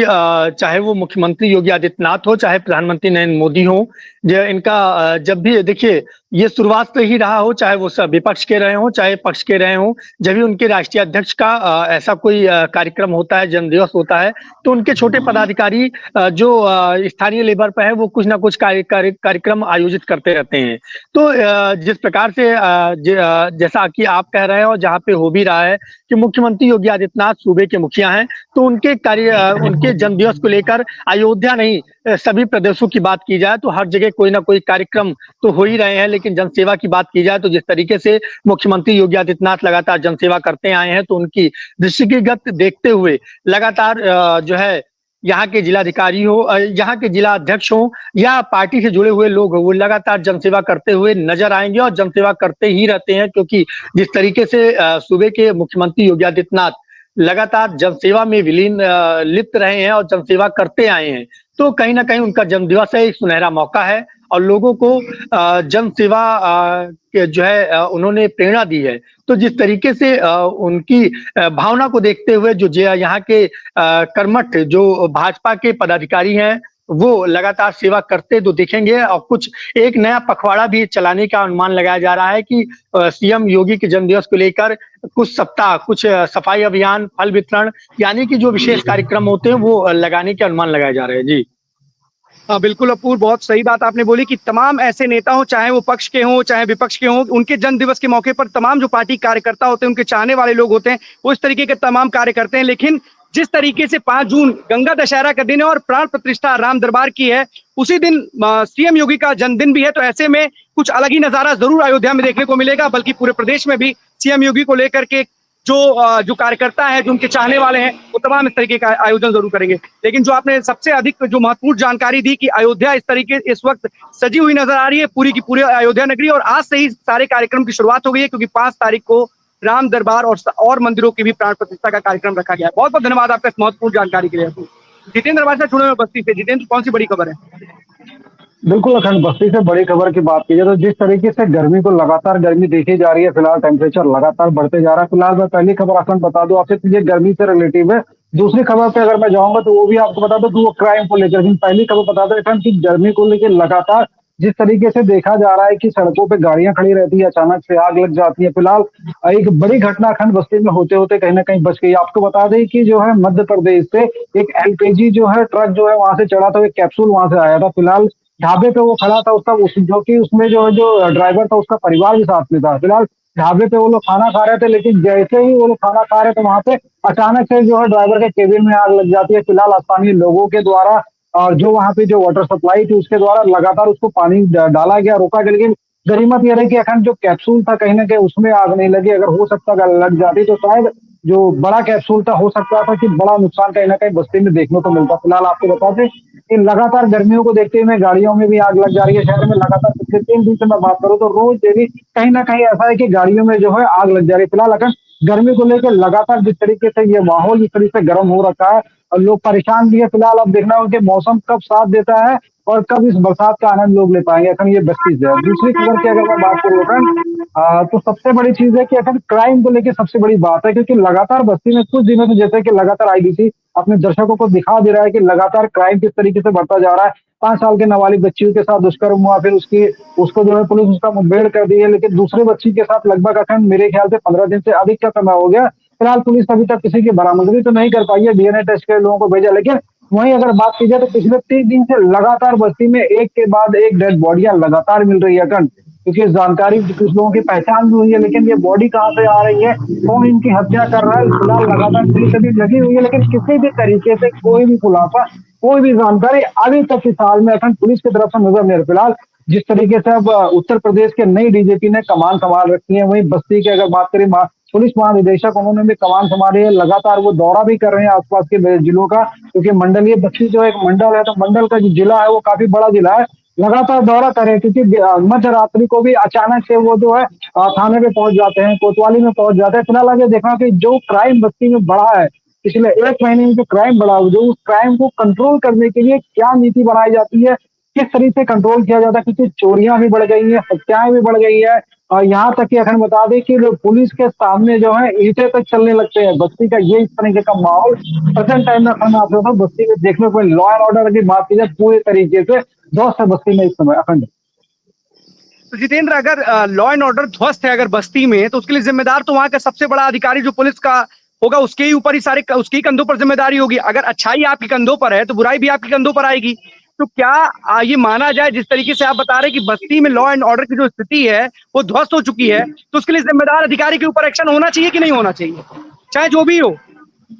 चाहे वो मुख्यमंत्री योगी आदित्यनाथ हो, चाहे प्रधानमंत्री नरेंद्र मोदी हो, जो इनका जब भी देखिए ये शुरुआत से ही रहा हो, चाहे वो सब विपक्ष के रहे हों, चाहे पक्ष के रहे हों, जब भी उनके राष्ट्रीय अध्यक्ष का ऐसा कोई कार्यक्रम होता है, जन्मदिवस होता है, तो उनके छोटे पदाधिकारी जो स्थानीय लेवल पे है, वो कुछ ना कुछ कार्यक्रम आयोजित करते रहते हैं। तो जिस प्रकार से जैसा कि आप कह रहे हैं और जहाँ पे हो भी रहा है कि मुख्यमंत्री योगी आदित्यनाथ सूबे के मुखिया हैं, तो उनके जन्मदिवस को लेकर अयोध्या नहीं सभी प्रदेशों की बात की जाए तो हर जगह कोई ना कोई कार्यक्रम तो हो ही रहे हैं, लेकिन जनसेवा की बात की जाए तो जिस तरीके से मुख्यमंत्री योगी आदित्यनाथ लगातार जनसेवा करते आए हैं, तो उनकी दृष्टिगत देखते हुए लगातार जो है यहाँ के जिलाधिकारी हो, यहाँ के जिला अध्यक्ष हो या पार्टी से जुड़े हुए लोग हो, वो लगातार जनसेवा करते हुए नजर आएंगे और जनसेवा करते ही रहते हैं, क्योंकि जिस तरीके से सूबे के मुख्यमंत्री योगी आदित्यनाथ लगातार जनसेवा में लिप्त रहे हैं और जनसेवा करते आए हैं, तो कहीं न कहीं उनका जन्मदिवस है, एक सुनहरा मौका है और लोगों को जनसेवा के जो है उन्होंने प्रेरणा दी है। तो जिस तरीके से उनकी भावना को देखते हुए जो यहाँ के कर्मठ जो भाजपा के पदाधिकारी हैं, वो लगातार सेवा करते तो दिखेंगे और कुछ एक नया पखवाड़ा भी चलाने का अनुमान लगाया जा रहा है कि सीएम योगी के जन्मदिवस को लेकर कुछ सप्ताह, कुछ सफाई अभियान, फल वितरण यानी कि जो विशेष कार्यक्रम होते हैं वो लगाने के अनुमान लगाए जा रहे हैं। जी। हाँ, बिल्कुल अपूर्व, बहुत सही बात आपने बोली कि तमाम ऐसे नेता हों, चाहे वो पक्ष के हों, चाहे विपक्ष के हों, उनके जन्म दिवस के मौके पर तमाम जो पार्टी कार्यकर्ता होते हैं, उनके चाहने वाले लोग होते हैं, वो इस तरीके के तमाम कार्य करते हैं। लेकिन जिस तरीके से 5 जून गंगा दशहरा का दिन है और प्राण प्रतिष्ठा राम दरबार की है, उसी दिन सीएम योगी का जन्मदिन भी है, तो ऐसे में कुछ अलग ही नजारा जरूर अयोध्या में देखने को मिलेगा, बल्कि पूरे प्रदेश में भी सीएम योगी को लेकर के जो कार्यकर्ता है, जो उनके चाहने वाले हैं, वो तमाम इस तरीके का आयोजन जरूर करेंगे। लेकिन जो आपने सबसे अधिक जो महत्वपूर्ण जानकारी दी कि अयोध्या इस वक्त सजी हुई नजर आ रही है, पूरी की पूरी अयोध्या नगरी, और आज से ही सारे कार्यक्रम की शुरुआत हो गई है, क्योंकि 5 तारीख को राम दरबार और मंदिरों की भी प्राण प्रतिष्ठा का कार्यक्रम रखा गया है। बहुत बहुत धन्यवाद आपका इस महत्वपूर्ण जानकारी के लिए। जितेंद्र हमारे साथ जुड़े हुए बस्ती से। जितेंद्र, कौन सी बड़ी खबर है? बिल्कुल अखंड, बस्ती से बड़ी खबर की बात की जाए तो जिस तरीके से गर्मी को लगातार गर्मी देखी जा रही है, फिलहाल टेम्परेचर लगातार बढ़ते जा रहा है। फिलहाल मैं पहली खबर अखंड बता दूं आपसे, ये गर्मी से रिलेटिव है। दूसरी खबर पे अगर मैं जाऊंगा तो वो भी आपको बता दूं कि वो क्राइम को लेकर, लेकिन पहली खबर बता दें अखंड की गर्मी को लेकर लगातार जिस तरीके से देखा जा रहा है कि सड़कों पे गाड़ियां खड़ी रहती है, अचानक से आग लग जाती है। फिलहाल एक बड़ी घटना अखंड बस्ती में होते होते कहीं ना कहीं बच गई। आपको बता दें कि जो है मध्य प्रदेश से एक एलपीजी जो है ट्रक जो है वहां से चढ़ा था, एक कैप्सूल वहां से आया था। फिलहाल ढाबे पे वो खड़ा था, जो कि उसमें जो ड्राइवर था उसका परिवार भी साथ में था। फिलहाल ढाबे पे वो लोग खाना खा रहे थे, लेकिन जैसे ही वो लोग खाना खा रहे थे वहां पे अचानक से जो है ड्राइवर के केबिन में आग लग जाती है। फिलहाल स्थानीय लोगों के द्वारा और जो वहां पे जो वाटर सप्लाई थी उसके द्वारा लगातार उसको पानी डाला गया, रोका गया, लेकिन गनीमत यह रही कि अखंड जो कैप्सूल था कहीं ना कहीं उसमें आग नहीं लगी। अगर हो सकता अगर लग जाती तो शायद जो बड़ा कैप्सूल था हो सकता था कि बड़ा नुकसान कहीं ना कहीं बस्ती में देखने को मिलता। फिलहाल आपको बता दें कि लगातार गर्मियों को देखते हुए गाड़ियों में भी आग लग जा रही है। शहर में लगातार पिछले 3 दिन से मैं बात करूं तो रोज डेली कहीं ना कहीं ऐसा है कि गाड़ियों में जो है आग लग जा रही है। फिलहाल अगर गर्मी को लेकर लगातार जिस तरीके से ये माहौल इस तरीके से गर्म हो रखा है और लोग परेशान भी है। फिलहाल अब देखना होगा कि मौसम कब साथ देता है और कब इस बरसात का आनंद लोग ले पाएंगे। अखन ये बस्ती से है। दूसरी खबर की अगर मैं बात करूँ अखन, तो सबसे बड़ी चीज है कि अखन क्राइम को लेकर सबसे बड़ी बात है, क्योंकि लगातार बस्ती में कुछ दिनों से जैसे कि लगातार आईबीसी अपने दर्शकों को दिखा दे रहा है कि लगातार क्राइम किस तरीके से बढ़ता जा रहा है। 5 साल के नाबालिग बच्चियों के साथ दुष्कर्म हुआ, फिर उसको जो है पुलिस उसका मुठभेड़ कर दी है, लेकिन दूसरे बच्ची के साथ लगभग अखन मेरे ख्याल से 15 दिन से अधिक का समय हो गया। फिलहाल पुलिस अभी तक किसी की बरामदगी तो नहीं कर पाई है, डीएनए टेस्ट के लोगों को भेजा, लेकिन वहीं अगर बात की जाए तो पिछले 3 दिन से लगातार बस्ती में एक के बाद एक डेड बॉडियां लगातार मिल रही है अखंड, क्योंकि इस जानकारी कुछ लोगों की पहचान भी हुई है, लेकिन ये बॉडी कहाँ से आ रही है, कौन इनकी हत्या कर रहा है, फिलहाल लगातार पुलिस अभी लगी हुई है, लेकिन किसी भी तरीके से कोई भी खुलासा, कोई भी जानकारी अभी तक इस हाल में अखंड पुलिस की तरफ से नजर नहीं। फिलहाल जिस तरीके से अब उत्तर प्रदेश के नई डीजीपी ने कमान संभाल रखी है, वहीं बस्ती की अगर बात करें पुलिस महानिदेशक उन्होंने भी कमान संभाली है। लगातार वो दौरा भी कर रहे हैं आसपास के जिलों का, क्योंकि मंडलीय बस्ती जो एक मंडल है तो मंडल का जो जिला है वो काफी बड़ा जिला है। लगातार दौरा कर रहे हैं, क्योंकि मध्य रात्रि को भी अचानक से वो जो है थाने पे पहुंच जाते हैं, कोतवाली में पहुंच जाते हैं। फिलहाल आगे देखा कि जो क्राइम बस्ती में बढ़ा है पिछले 1 महीने में, जो क्राइम बढ़ा जो उस क्राइम को कंट्रोल करने के लिए क्या नीति बनाई जाती है, किस तरीके से कंट्रोल किया जाता है, क्योंकि चोरियां भी बढ़ गई है, हत्याएं भी बढ़ गई है, और यहाँ तक कि अखन बता दें कि पुलिस के सामने जो है ईंटें तक चलने लगते हैं। बस्ती का ये इस तरीके का माहौल प्रेजेंट टाइम में अखन आप बस्ती में देखने को लॉ एंड ऑर्डर की बात की जाए पूरे तरीके से ध्वस्त है बस्ती में इस समय अखंड। तो जितेंद्र, अगर लॉ एंड ऑर्डर ध्वस्त है अगर बस्ती में, तो उसके लिए जिम्मेदार तो वहां का सबसे बड़ा अधिकारी जो पुलिस का होगा, उसके ही ऊपर ही सारे, उसके ही कंधों पर जिम्मेदारी होगी। अगर अच्छाई आपके कंधों पर है तो बुराई भी आपके कंधों पर आएगी। तो क्या ये माना जाए, जिस तरीके से आप बता रहे हैं कि बस्ती में लॉ एंड ऑर्डर की जो स्थिति है वो ध्वस्त हो चुकी है, तो उसके लिए जिम्मेदार अधिकारी के ऊपर एक्शन होना चाहिए कि नहीं होना चाहिए, चाहे जो भी हो?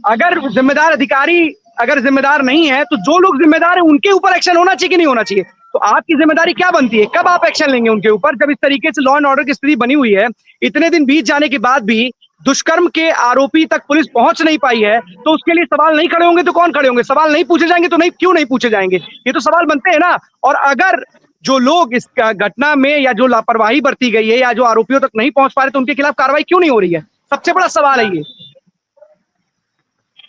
अगर जिम्मेदार अधिकारी अगर जिम्मेदार नहीं है, तो जो लोग जिम्मेदार है उनके ऊपर एक्शन होना चाहिए कि नहीं होना चाहिए? तो आपकी जिम्मेदारी क्या बनती है, कब आप एक्शन लेंगे उनके ऊपर, जब इस तरीके से लॉ एंड ऑर्डर की स्थिति बनी हुई है, इतने दिन बीत जाने के बाद भी दुष्कर्म के आरोपी तक पुलिस पहुंच नहीं पाई है? तो उसके लिए सवाल नहीं खड़े होंगे तो कौन खड़े होंगे? सवाल नहीं पूछे जाएंगे तो नहीं, क्यों नहीं पूछे जाएंगे? ये तो सवाल बनते हैं ना। और अगर जो लोग इस घटना में या जो लापरवाही बरती गई है या जो आरोपियों तक नहीं पहुंच पा रहे, तो उनके खिलाफ कार्रवाई क्यों नहीं हो रही है? सबसे बड़ा सवाल है ये।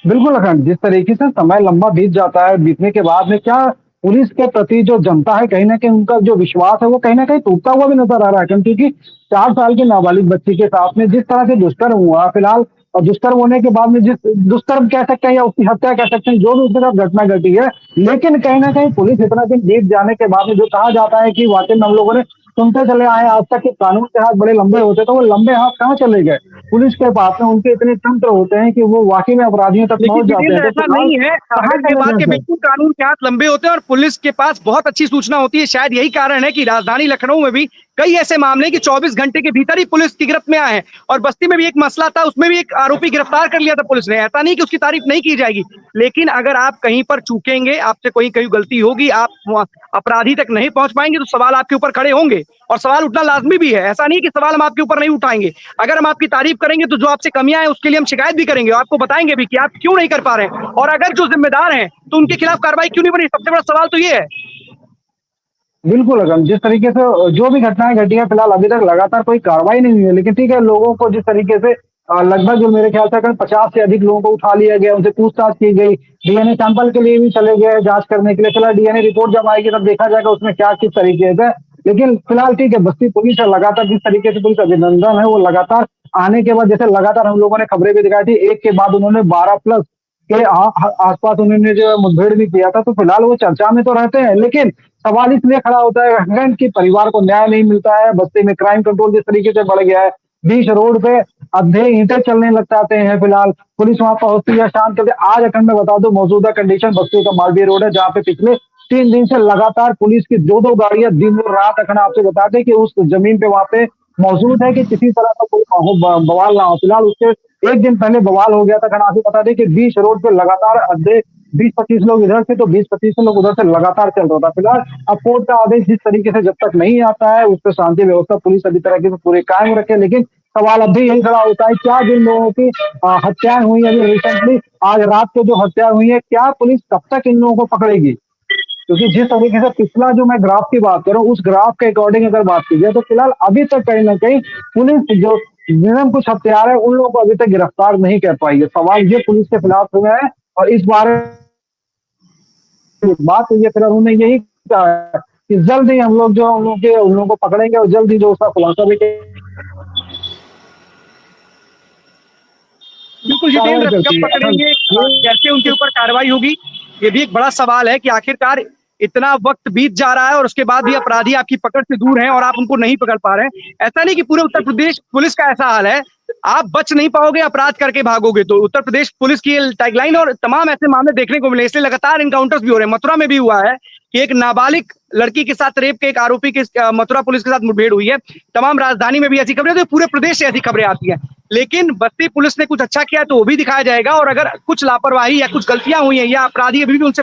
बिल्कुल अखंड, जिस तरीके से समय लंबा बीत जाता है, बीतने के बाद में क्या पुलिस के प्रति जो जनता है कहीं ना कहीं उनका जो विश्वास है वो कहीं ना कहीं टूटता हुआ भी नजर आ रहा है, क्योंकि 4 साल की नाबालिग बच्ची के साथ में जिस तरह से दुष्कर्म हुआ फिलहाल, और दुष्कर्म होने के बाद में जिस दुष्कर्म कह सकते हैं या उसकी हत्या कह सकते हैं, जो भी उसके साथ घटना घटी है, लेकिन कहीं ना कहीं पुलिस इतना दिन बीत जाने के बाद में जो कहा जाता है कि वाकई में हम लोगों ने सुनते चले आए आज तक कि कानून के हाथ बड़े लंबे होते, तो वो लंबे हाथ कहाँ चले गए? पुलिस के पास में उनके इतने तंत्र होते हैं कि वो वाकई में अपराधियों तक लेकिन पहुंच जाते जितेंद्र, हैं। तो ऐसा फिलहाल नहीं है। कहाँ अगर ये चले बात गए के सर? बिल्कुल कानून के हाथ लंबे होते हैं और पुलिस के पास बहुत अच्छी सूचना होती है। शायद यही कारण है कि राजधानी लखनऊ में भी कई ऐसे मामले कि 24 घंटे के भीतर ही पुलिस की गिरफ्त में आए हैं। और बस्ती में भी एक मसला था, उसमें भी एक आरोपी गिरफ्तार कर लिया था पुलिस ने। ऐसा नहीं कि उसकी तारीफ नहीं की जाएगी, लेकिन अगर आप कहीं पर चूकेंगे, आपसे कोई कहीं गलती होगी, आप अपराधी तक नहीं पहुंच पाएंगे, तो सवाल आपके ऊपर खड़े होंगे और सवाल उठना लाजमी भी है। ऐसा नहीं कि सवाल हम आपके ऊपर नहीं उठाएंगे। अगर हम आपकी तारीफ करेंगे तो जो आपसे कमियां हैं उसके लिए हम शिकायत भी करेंगे, आपको बताएंगे भी कि आप क्यों नहीं कर पा रहे हैं, और अगर जो जिम्मेदार हैं तो उनके खिलाफ कार्रवाई क्यों नहीं बनी। सबसे बड़ा सवाल तो ये है। बिल्कुल अगम, जिस तरीके से जो भी घटनाएं घटी हैं फिलहाल अभी तक लगातार कोई कार्रवाई नहीं हुई है, लेकिन ठीक है, लोगों को जिस तरीके से लगभग जो मेरे ख्याल से अगर 50 से अधिक लोगों को उठा लिया गया, उनसे पूछताछ की गई, डीएनए सैंपल के लिए भी चले गए जांच करने के लिए। फिलहाल डीएनए रिपोर्ट जब आएगी तब देखा जाएगा उसमें क्या किस तरीके से। लेकिन फिलहाल ठीक है, बस्ती पुलिस है लगातार जिस तरीके से पुलिस अभिनंदन है वो लगातार आने के बाद जैसे लगातार हम लोगों ने खबरें भी दिखाई थी, एक के बाद उन्होंने 12+ के आसपास उन्होंने जो मुठभेड़ भी किया था, तो फिलहाल वो चर्चा में तो रहते हैं, लेकिन सवाल इसलिए खड़ा होता है अखंड कि परिवार को न्याय नहीं मिलता है। बस्ती में क्राइम कंट्रोल जिस तरीके से बढ़ गया है, बीच रोड पे अंधे ईंटें चलने लग जाते हैं, फिलहाल पुलिस वहां पहुंचती है शांत करके। आज अखंड में बता दो मौजूदा कंडीशन बस्ती का मालवीय रोड है, जहाँ पे पिछले 3 दिन से लगातार पुलिस की 2-2 गाड़ियां दिन और रात अखंड आपसे बता दें कि उस जमीन पे वहां पे मौजूद है कि किसी तरह का कोई बवाल ना हो। फिलहाल उसके 1 दिन पहले बवाल हो गया था। अखंड आपको बता दें कि बीच रोड पे लगातार अंधे 20-25 लोग इधर से तो 20-25 लोग उधर से लगातार चल रहा था। फिलहाल अब कोर्ट का आदेश जिस तरीके से जब तक नहीं आता है, उस पर शांति व्यवस्था पुलिस अभी तरीके से पूरे कायम रखे, लेकिन सवाल अब भी यही खड़ा होता है क्या जिन लोगों की हत्याएं हुई अभी रिसेंटली आज रात को जो हत्या हुई है, क्या पुलिस कब तक इन लोगों को पकड़ेगी? क्योंकि जिस तरीके से पिछला जो मैं ग्राफ की बात करूं, उस ग्राफ के अकॉर्डिंग अगर बात की जाए तो फिलहाल अभी तक कहीं ना कहीं पुलिस जो निरम कुछ हत्यार है उन लोगों को अभी तक गिरफ्तार नहीं कर पाई है। सवाल ये पुलिस के खिलाफ हुए हैं, और इस बारे बात तो ये फिर उन्होंने यही कहा है कि जल्द ही हम लोग जो उन लोगों को पकड़ेंगे और जल्द ही जो उसका खुलासा भी बिल्कुल जितेंद्र, कब पकड़ेंगे, कैसे उनके ऊपर कार्रवाई होगी, ये भी एक बड़ा सवाल है कि आखिरकार इतना वक्त बीत जा रहा है और उसके बाद भी अपराधी आपकी पकड़ से दूर हैं और आप उनको नहीं पकड़ पा रहे हैं। ऐसा नहीं कि पूरे उत्तर प्रदेश पुलिस का ऐसा हाल है, आप बच नहीं पाओगे, अपराध करके भागोगे। तो उत्तर प्रदेश पुलिस की टैगलाइन, और तमाम ऐसे मामले देखने को मिले, इसलिए लगातार इनकाउंटर्स भी हो रहे हैं। मथुरा में भी हुआ है कि एक नाबालिग लड़की के साथ रेप के एक आरोपी की मथुरा पुलिस के साथ मुठभेड़ हुई है। तमाम राजधानी में भी ऐसी खबरें, तो पूरे प्रदेश से ऐसी खबरें आती हैं। लेकिन बस्ती पुलिस ने कुछ अच्छा किया तो वो भी दिखाया जाएगा, और अगर कुछ लापरवाही या कुछ गलतियां हुई हैं या अपराधी अभी भी उनसे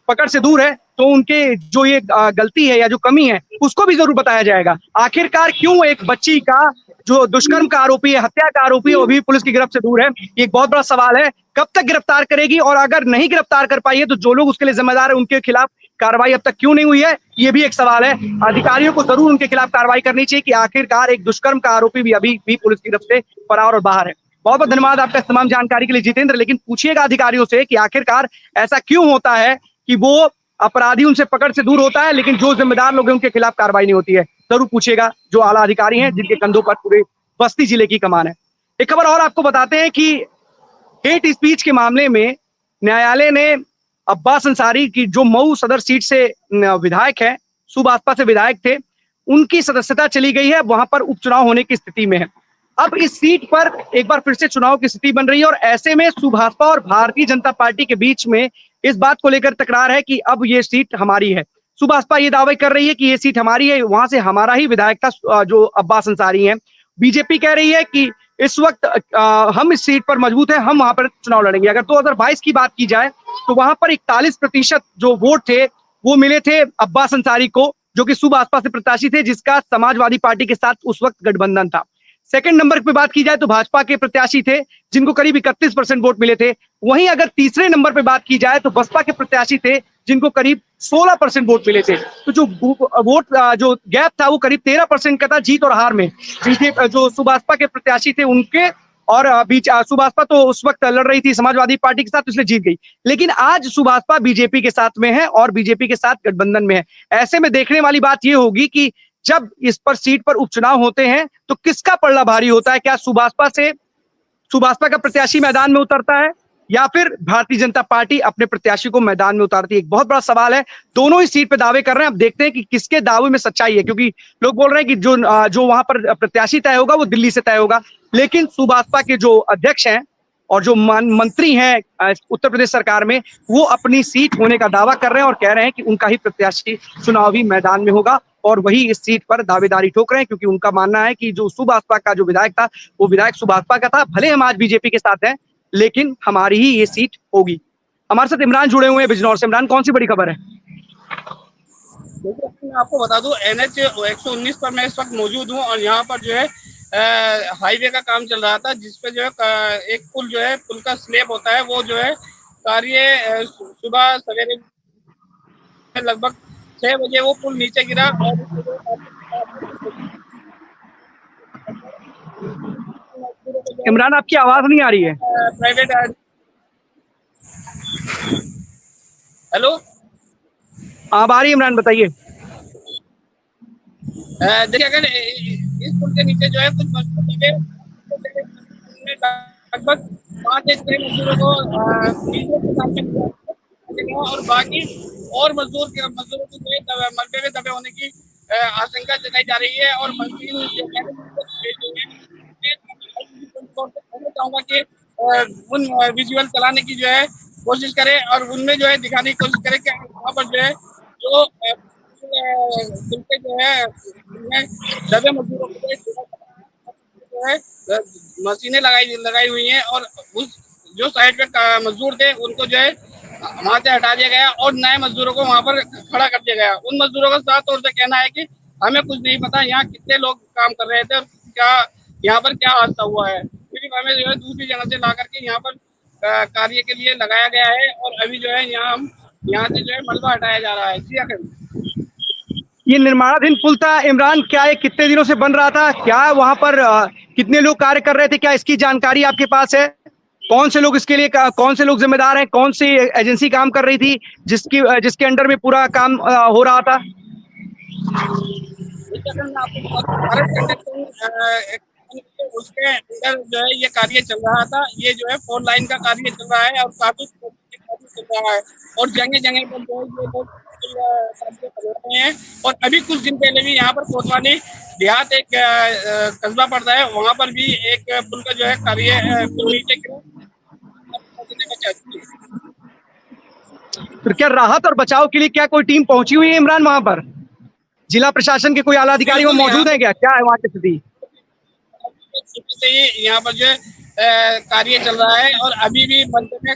पकड़ से दूर है, तो उनके जो ये गलती है या जो कमी है उसको भी जरूर बताया जाएगा। आखिरकार क्यों एक बच्ची का जो दुष्कर्म का आरोपी है, हत्या का आरोपी है, वो भी पुलिस की गिरफ्त से दूर है, ये एक बहुत बड़ा सवाल है। कब तक गिरफ्तार करेगी, और अगर नहीं गिरफ्तार कर पाई है तो जो लोग उसके लिए जिम्मेदार है उनके खिलाफ कार्रवाई अब तक क्यों नहीं हुई है, ये भी एक सवाल है। अधिकारियों को जरूर उनके खिलाफ कार्रवाई करनी चाहिए कि आखिरकार एक दुष्कर्म का आरोपी भी अभी भी पुलिस की गिरफ्त से फरार और बाहर है। बहुत बहुत धन्यवाद आपका इस तमाम जानकारी के लिए जितेंद्र। लेकिन पूछिएगा अधिकारियों से कि आखिरकार ऐसा क्यों होता है कि वो अपराधी उनसे पकड़ से दूर होता है, लेकिन जो जिम्मेदार लोग हैं उनके खिलाफ कार्रवाई नहीं होती है। जरूर पूछिएगा जो आला अधिकारी हैं जिनके कंधों पर पूरे बस्ती जिले की कमान है। एक खबर और आपको बताते हैं कि हेट स्पीच के मामले में न्यायालय ने अब्बास अंसारी की जो मऊ सदर सीट से विधायक है, सुभाषपा से विधायक थे, उनकी सदस्यता चली गई है, वहां पर उपचुनाव होने की स्थिति में है। अब इस सीट पर एक बार फिर से चुनाव की स्थिति बन रही है और ऐसे में सुभाषपा और भारतीय जनता पार्टी के बीच में इस बात को लेकर तकरार है कि अब ये सीट हमारी है। सुभाषपा ये दावे कर रही है कि ये सीट हमारी है, वहां से हमारा ही विधायक था जो अब्बास अंसारी हैं। बीजेपी कह रही है कि इस वक्त हम इस सीट पर मजबूत है, हम वहां पर चुनाव लड़ेंगे। अगर 2022 की बात की जाए तो वहां पर 41% जो वोट थे वो मिले थे अब्बास अंसारी को, जो कि सुभाषपा से प्रत्याशी थे, जिसका समाजवादी पार्टी के साथ उस वक्त गठबंधन था। सेकंड नंबर पे बात की जाए तो भाजपा के प्रत्याशी थे, जिनको करीब 31% वोट मिले थे। वहीं अगर तीसरे नंबर पे बात की जाए तो बसपा के प्रत्याशी थे, जिनको करीब 16% वोट मिले थे। तो जो वोट जो गैप था वो करीब 13% का था जीत और हार में। जो सुभाषपा के प्रत्याशी थे उनके और बीच सुभाषपा तो उस वक्त लड़ रही थी समाजवादी पार्टी के साथ, इसलिए जीत गई। लेकिन आज सुभाषपा बीजेपी के साथ में है और बीजेपी के साथ गठबंधन में है। ऐसे में देखने वाली बात यह होगी कि जब इस पर सीट पर उपचुनाव होते हैं तो किसका पलड़ा भारी होता है। क्या सुभाषपा का प्रत्याशी मैदान में उतरता है या फिर भारतीय जनता पार्टी अपने प्रत्याशी को मैदान में उतारती है? एक बहुत बड़ा सवाल है। दोनों ही सीट पे दावे कर रहे हैं। अब देखते हैं कि किसके दावे में सच्चाई है, क्योंकि लोग बोल रहे हैं कि जो वहां पर प्रत्याशी तय होगा वो दिल्ली से तय होगा। लेकिन सुभाषपा के जो अध्यक्ष हैं और जो मंत्री हैं उत्तर प्रदेश सरकार में, वो अपनी सीट होने का दावा कर रहे हैं और कह रहे हैं कि उनका ही प्रत्याशी चुनावी मैदान में होगा और वही इस सीट पर दावेदारी ठोक रहे हैं, क्योंकि उनका मानना है कि जो सुभाषपा का जो विधायक था वो विधायक सुभाषपा का था। भले हम आज बीजेपी के साथ हैं, लेकिन हमारी ही ये सीट होगी। हमारे साथ इमरान जुड़े हुए हैं बिजनौर से। इमरान, कौन सी बड़ी खबर है? देखिए, मैं आपको बता दूं, NH 119 पर मैं इस वक्त मौजूद हूं और यहाँ पर जो है हाईवे का काम चल रहा था, जिसपे जो है एक पुल जो है, पुल का स्लैब होता है, वो जो है कार्य सुबह सवेरे लगभग 6 बजे वो पुल नीचे गिरा और इमरान, आपकी आवाज नहीं आ रही है। प्राइवेट। हेलो, आप आ रही है इमरान, बताइए। देखिए, अगर इस पुल के नीचे जो है कुछ मजदूर लगभग 5 से 6 मजदूरों को और बाकी और मजदूरों की जो है मलबे में दबे होने की आशंका जताई जा रही है। और मंत्री चाहूंगा कि उन विजुअल चलाने की जो है कोशिश करे और उनमें जो है दिखाने की कोशिश करे कि वहाँ पर जो है जो जो है दबे मजदूरों को जो है मशीनें लगाई हुई हैं और उस जो साइड पे मजदूर थे उनको जो है वहां से हटा दिया गया और नए मजदूरों को वहां पर खड़ा कर दिया गया। उन मजदूरों का साफ तौर से कहना है कि हमें कुछ नहीं पता यहाँ कितने लोग काम कर रहे थे और क्या यहाँ पर क्या हादसा हुआ है। फिर हमें जो है दूसरी जगह से ला करके यहाँ पर कार्य के लिए लगाया गया है और अभी जो है यहाँ से जो है मलबा हटाया जा रहा है। जी अखिल, ये निर्माणाधीन पुल था इमरान, क्या ये कितने दिनों से बन रहा था? क्या वहां पर कितने लोग कार्य कर रहे थे? क्या इसकी जानकारी आपके पास है? कौन से लोग इसके लिए कौन से लोग जिम्मेदार हैं? कौन सी एजेंसी काम कर रही थी जिसके अंडर में पूरा काम हो रहा था? उसके अंदर जो है ये कार्य चल रहा था। ये जो है 4 लाइन का कार्य चल रहा है और काफी चल रहा है और जगह जगह पर जो है ये लोग कार्य कर रहे हैं। और अभी कुछ दिन पहले भी यहाँ पर कोतवाली देहात एक कस्बा पड़ता है, वहाँ पर भी एक पुल का जो है कार्य पुल नीचे गिरा। तो क्या राहत और बचाव के लिए क्या कोई टीम पहुंची हुई है इमरान वहां पर? जिला प्रशासन के कोई आला अधिकारी वो मौजूद है? क्या है वहां की स्थिति? से ही यहाँ पर जो है कार्य चल रहा है और अभी भी मलबे में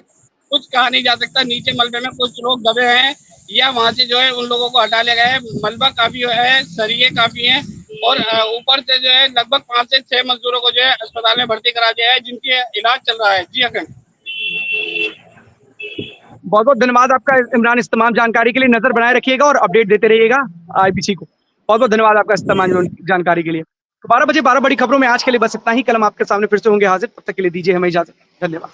कुछ कहा नहीं जा सकता। नीचे मलबे में कुछ लोग दबे हैं या वहां से जो है उन लोगों को हटा लिया गया है। मलबा काफी है, सरिये काफी हैं और ऊपर से जो है लगभग 5 से 6 मजदूरों को जो है अस्पताल में भर्ती करा दिया है, जिनकी इलाज चल रहा है। जी अखंड, बहुत बहुत धन्यवाद आपका इमरान, इस तमाम जानकारी के लिए। नजर बनाए रखिएगा और अपडेट देते रहिएगा IBC को। बहुत बहुत धन्यवाद आपका इस तमाम जानकारी के लिए। तो 12 बजे 12 बड़ी खबरों में आज के लिए बस इतना ही। कल हम आपके सामने फिर से होंगे हाजिर। तब तक के लिए दीजिए हमें इजाजत। धन्यवाद।